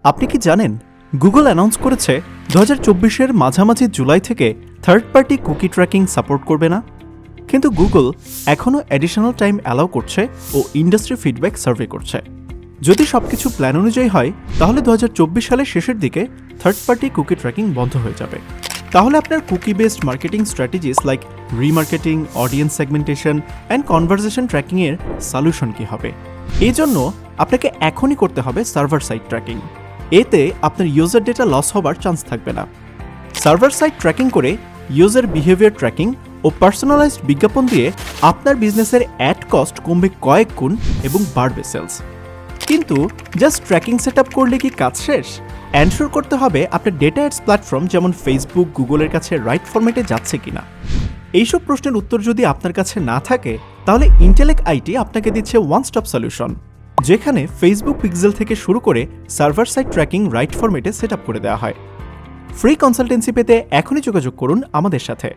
আপনি কি জানেন গুগল অ্যানাউন্স করেছে 2024-এর মাঝামাঝি জুলাই থেকে third party cookie tracking support করবে না। কিন্তু গুগল এখনও অ্যাডিশনাল টাইম অ্যালাউ করছে ও ইন্ডাস্ট্রি ফিডব্যাক সার্ভে করছে। যদি সবকিছু প্ল্যান অনুযায়ী হয় তাহলে 2024 সালের শেষের দিকে থার্ড পার্টি কুকি ট্র্যাকিং বন্ধ হয়ে যাবে। তাহলে আপনার cookie based marketing strategies like remarketing, audience segmentation and conversation ট্র্যাকিংয়ের সলিউশন কী হবে? এই জন্য আপনাকে এখনই করতে হবে সার্ভার সাইড ট্র্যাকিং। এতে আপনার ইউজার ডেটা লস হবার চান্স থাকবে না। সার্ভার সাইড ট্র্যাকিং করে ইউজার বিহেভিয়ার ট্র্যাকিং ও পার্সোনালাইজড বিজ্ঞাপন দিয়ে আপনার বিজনেসের অ্যাড কস্ট কমবে কয়েক গুণ এবং বাড়বে সেলস। কিন্তু জাস্ট ট্র্যাকিং সেট আপ করলে কি কাজ শেষ? এনশিওর করতে হবে আপনার ডেটা অ্যাডস প্ল্যাটফর্ম যেমন ফেসবুক, গুগলের কাছে রাইট ফরম্যাটে যাচ্ছে কিনা। এইসব প্রশ্নের উত্তর যদি আপনার কাছে না থাকে তাহলে ইন্টেলেক্ট আইটি আপনাকে দিচ্ছে ওয়ান স্টপ সলিউশন, যেখানে ফেসবুক পিক্সেল থেকে শুরু করে সার্ভার সাইড ট্র্যাকিং রাইট ফরম্যাটে সেট আপ করে দেওয়া হয়। ফ্রি কনসালটেন্সি পেতে এখনই যোগাযোগ করুন আমাদের সাথে।